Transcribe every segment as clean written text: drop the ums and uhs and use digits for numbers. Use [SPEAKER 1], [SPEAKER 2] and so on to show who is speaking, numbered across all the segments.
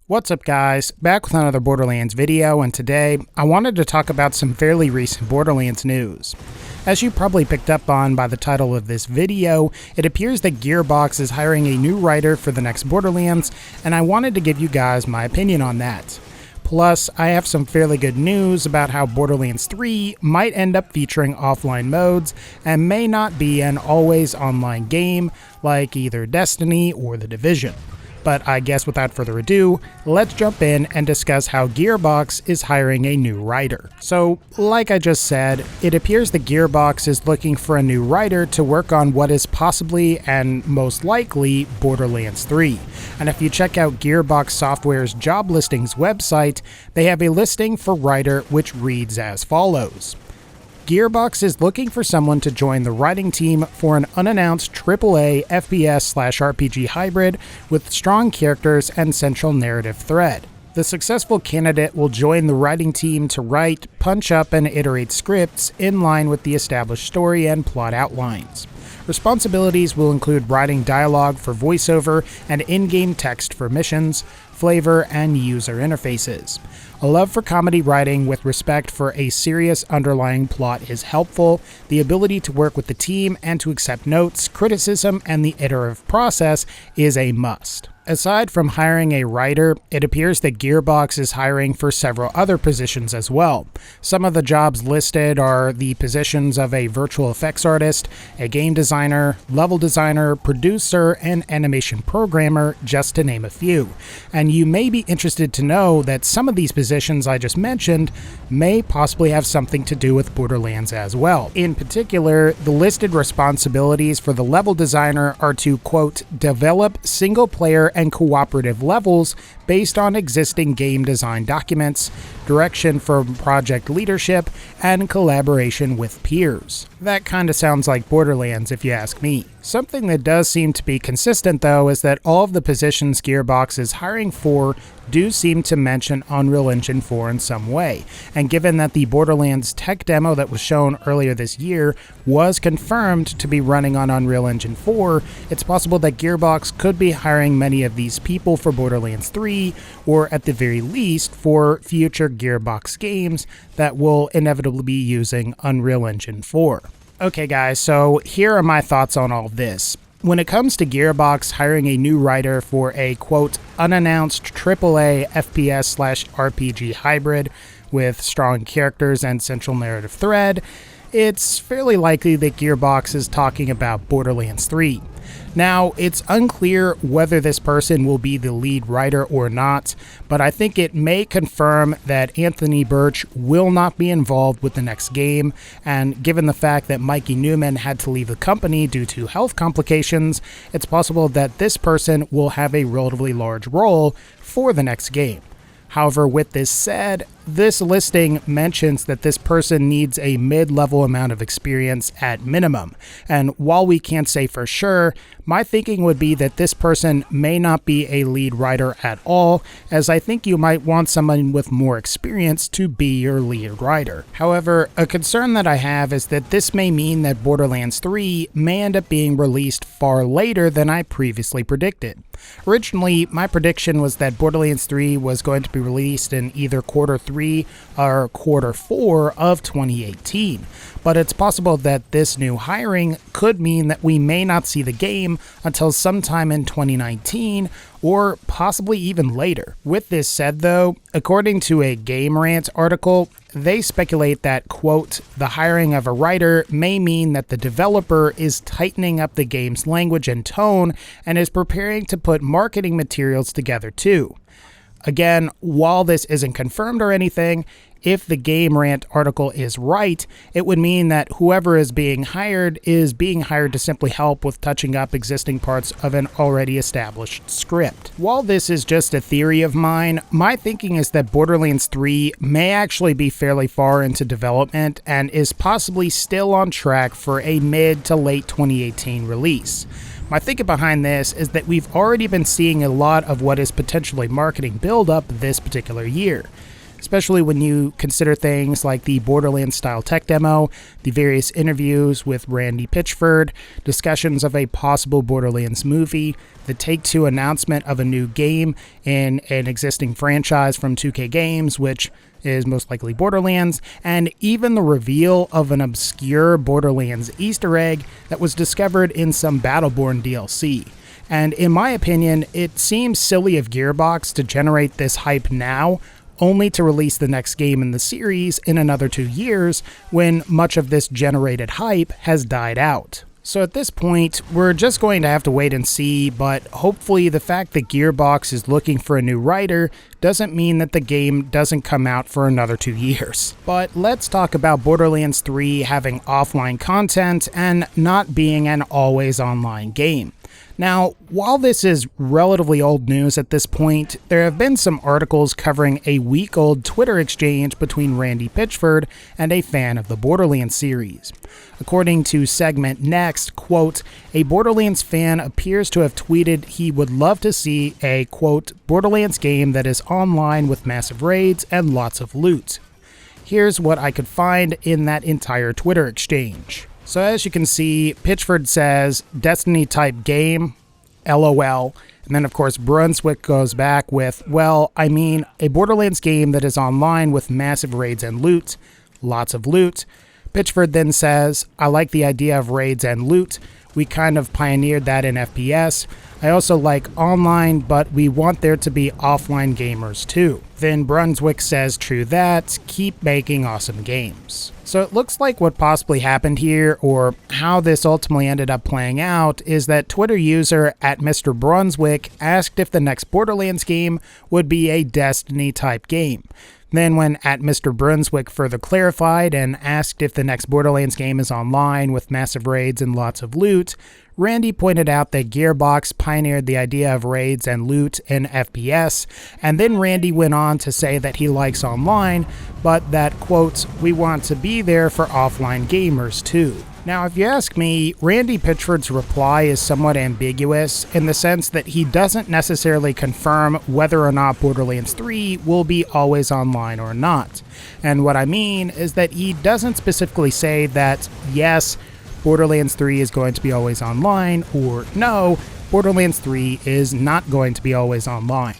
[SPEAKER 1] What's up guys, back with another Borderlands video, and today I wanted to talk about some fairly recent Borderlands news. As you probably picked up on by the title of this video, it appears that Gearbox is hiring a new writer for the next Borderlands, and I wanted to give you guys my opinion on that. Plus, I have some fairly good news about how Borderlands 3 might end up featuring offline modes and may not be an always online game like either Destiny or The Division. But I guess without further ado, let's jump in and discuss how Gearbox is hiring a new writer. So, like I just said, it appears that Gearbox is looking for a new writer to work on what is possibly and most likely Borderlands 3. And if you check out Gearbox Software's job listings website, they have a listing for writer which reads as follows. Gearbox is looking for someone to join the writing team for an unannounced AAA FPS/RPG hybrid with strong characters and central narrative thread. The successful candidate will join the writing team to write, punch up, and iterate scripts in line with the established story and plot outlines. Responsibilities will include writing dialogue for voiceover and in-game text for missions, flavor, and user interfaces. A love for comedy writing with respect for a serious underlying plot is helpful. The ability to work with the team and to accept notes, criticism, and the iterative process is a must. Aside from hiring a writer, it appears that Gearbox is hiring for several other positions as well. Some of the jobs listed are the positions of a virtual effects artist, a game designer, level designer, producer, and animation programmer, just to name a few. And you may be interested to know that some of these positions I just mentioned may possibly have something to do with Borderlands as well. In particular, the listed responsibilities for the level designer are to, quote, develop single-player and cooperative levels based on existing game design documents, direction from project leadership, and collaboration with peers. That kinda sounds like Borderlands if you ask me. Something that does seem to be consistent though is that all of the positions Gearbox is hiring for do seem to mention Unreal Engine 4 in some way, and given that the Borderlands tech demo that was shown earlier this year was confirmed to be running on Unreal Engine 4, it's possible that Gearbox could be hiring many of these people for Borderlands 3, or at the very least for future Gearbox games that will inevitably be using Unreal Engine 4. Okay guys, so here are my thoughts on all of this. When it comes to Gearbox hiring a new writer for a, quote, unannounced AAA FPS/RPG hybrid with strong characters and central narrative thread, it's fairly likely that Gearbox is talking about Borderlands 3. Now, it's unclear whether this person will be the lead writer or not, but I think it may confirm that Anthony Birch will not be involved with the next game, and given the fact that Mikey Newman had to leave the company due to health complications, it's possible that this person will have a relatively large role for the next game. However, with this said, this listing mentions that this person needs a mid-level amount of experience at minimum, and while we can't say for sure, my thinking would be that this person may not be a lead writer at all, as I think you might want someone with more experience to be your lead writer. However, a concern that I have is that this may mean that Borderlands 3 may end up being released far later than I previously predicted. Originally, my prediction was that Borderlands 3 was going to be released in either quarter 3 or quarter 4 of 2018, but it's possible that this new hiring could mean that we may not see the game until sometime in 2019 or possibly even later. With this said though, according to a Game Rant article, they speculate that, quote, the hiring of a writer may mean that the developer is tightening up the game's language and tone and is preparing to put marketing materials together too. Again, while this isn't confirmed or anything, if the Game Rant article is right, it would mean that whoever is being hired to simply help with touching up existing parts of an already established script. While this is just a theory of mine, my thinking is that Borderlands 3 may actually be fairly far into development and is possibly still on track for a mid to late 2018 release. My thinking behind this is that we've already been seeing a lot of what is potentially marketing build-up this particular year. especially when you consider things like the Borderlands style tech demo, the various interviews with Randy Pitchford, discussions of a possible Borderlands movie, the Take-Two announcement of a new game in an existing franchise from 2K Games, which is most likely Borderlands, and even the reveal of an obscure Borderlands Easter egg that was discovered in some Battleborn DLC. And in my opinion, it seems silly of Gearbox to generate this hype now, only to release the next game in the series in another 2 years when much of this generated hype has died out. So at this point, we're just going to have to wait and see, but hopefully the fact that Gearbox is looking for a new writer doesn't mean that the game doesn't come out for another 2 years. But let's talk about Borderlands 3 having offline content and not being an always online game. Now, while this is relatively old news at this point, there have been some articles covering a week-old Twitter exchange between Randy Pitchford and a fan of the Borderlands series. According to Segment Next, quote, a Borderlands fan appears to have tweeted he would love to see a, quote, Borderlands game that is online with massive raids and lots of loot. Here's what I could find in that entire Twitter exchange. So as you can see, Pitchford says, Destiny-type game, LOL, and then of course Brunswick goes back with, well, I mean, a Borderlands game that is online with massive raids and loot, lots of loot. Pitchford then says, I like the idea of raids and loot. We kind of pioneered that in FPS. I also like online, but we want there to be offline gamers too. Then Brunswick says, true that, keep making awesome games. So it looks like what possibly happened here, or how this ultimately ended up playing out, is that Twitter user at Mr. Brunswick asked if the next Borderlands game would be a Destiny-type game. Then when at Mr. Brunswick further clarified and asked if the next Borderlands game is online with massive raids and lots of loot, Randy pointed out that Gearbox pioneered the idea of raids and loot in FPS, and then Randy went on to say that he likes online, but that, quote, we want to be there for offline gamers too. Now, if you ask me, Randy Pitchford's reply is somewhat ambiguous in the sense that he doesn't necessarily confirm whether or not Borderlands 3 will be always online or not. And what I mean is that he doesn't specifically say that, yes, Borderlands 3 is going to be always online, or no, Borderlands 3 is not going to be always online.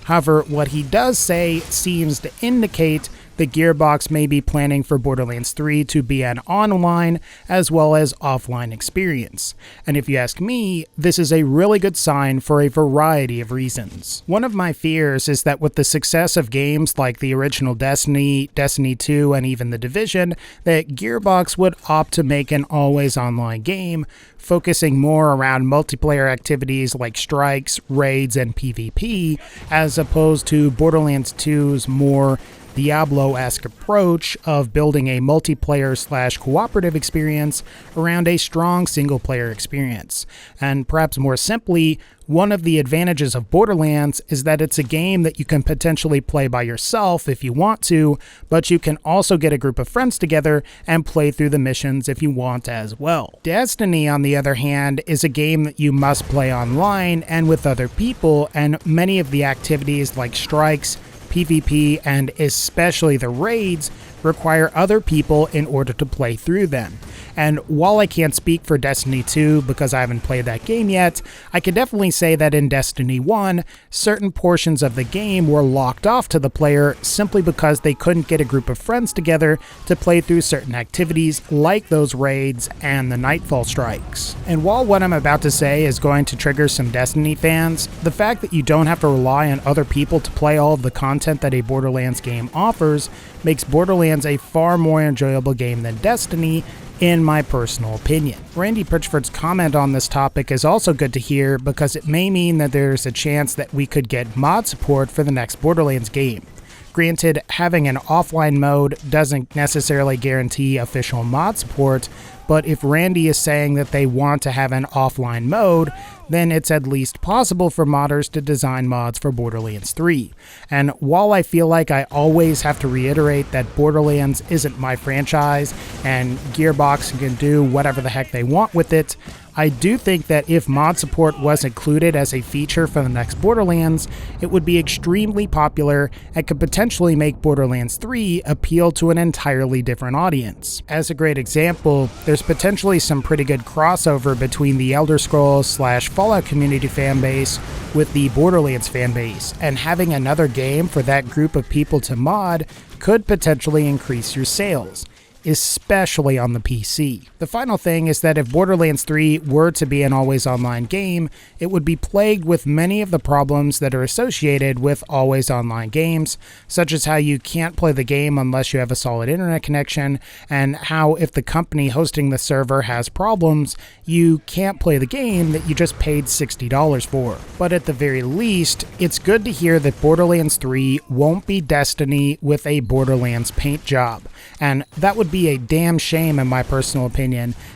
[SPEAKER 1] However, what he does say seems to indicate that Gearbox may be planning for Borderlands 3 to be an online as well as offline experience. And if you ask me, this is a really good sign for a variety of reasons. One of my fears is that with the success of games like the original Destiny, Destiny 2, and even The Division, that Gearbox would opt to make an always online game, focusing more around multiplayer activities like strikes, raids, and PvP, as opposed to Borderlands 2's more Diablo-esque approach of building a multiplayer/cooperative experience around a strong single-player experience. And perhaps more simply, one of the advantages of Borderlands is that it's a game that you can potentially play by yourself if you want to, but you can also get a group of friends together and play through the missions if you want as well. Destiny, on the other hand, is a game that you must play online and with other people, and many of the activities like strikes, PvP, and especially the raids require other people in order to play through them. And while I can't speak for Destiny 2 because I haven't played that game yet, I can definitely say that in Destiny 1, certain portions of the game were locked off to the player simply because they couldn't get a group of friends together to play through certain activities like those raids and the Nightfall strikes. And while what I'm about to say is going to trigger some Destiny fans, the fact that you don't have to rely on other people to play all of the content that a Borderlands game offers makes Borderlands a far more enjoyable game than Destiny, in my personal opinion. Randy Pitchford's comment on this topic is also good to hear because it may mean that there's a chance that we could get mod support for the next Borderlands game. Granted, having an offline mode doesn't necessarily guarantee official mod support, but if Randy is saying that they want to have an offline mode, then it's at least possible for modders to design mods for Borderlands 3. And while I feel like I always have to reiterate that Borderlands isn't my franchise and Gearbox can do whatever the heck they want with it, I do think that if mod support was included as a feature for the next Borderlands, it would be extremely popular and could potentially make Borderlands 3 appeal to an entirely different audience. As a great example, there's potentially some pretty good crossover between the Elder Scrolls / Fallout community fanbase with the Borderlands fanbase, and having another game for that group of people to mod could potentially increase your sales, especially on the PC. The final thing is that if Borderlands 3 were to be an always online game, it would be plagued with many of the problems that are associated with always online games, such as how you can't play the game unless you have a solid internet connection, and how if the company hosting the server has problems, you can't play the game that you just paid $60 for. But at the very least, it's good to hear that Borderlands 3 won't be Destiny with a Borderlands paint job, and that would be a damn shame in my personal opinion,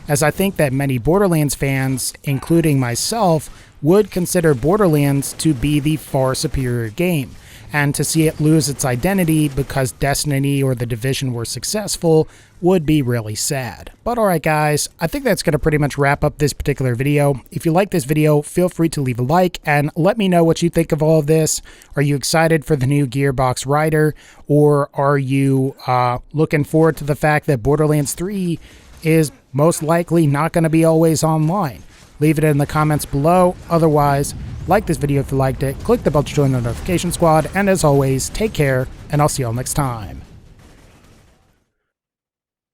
[SPEAKER 1] as I think that many Borderlands fans, including myself, would consider Borderlands to be the far superior game, and to see it lose its identity because Destiny or The Division were successful would be really sad. But alright guys, I think that's going to pretty much wrap up this particular video. If you like this video, feel free to leave a like and let me know what you think of all of this. Are you excited for the new Gearbox Rider, or are you looking forward to the fact that Borderlands 3 is most likely not going to be always online? Leave it in the comments below. Otherwise, like this video if you liked it, click the bell to join the notification squad, and as always, take care, and I'll see y'all next time.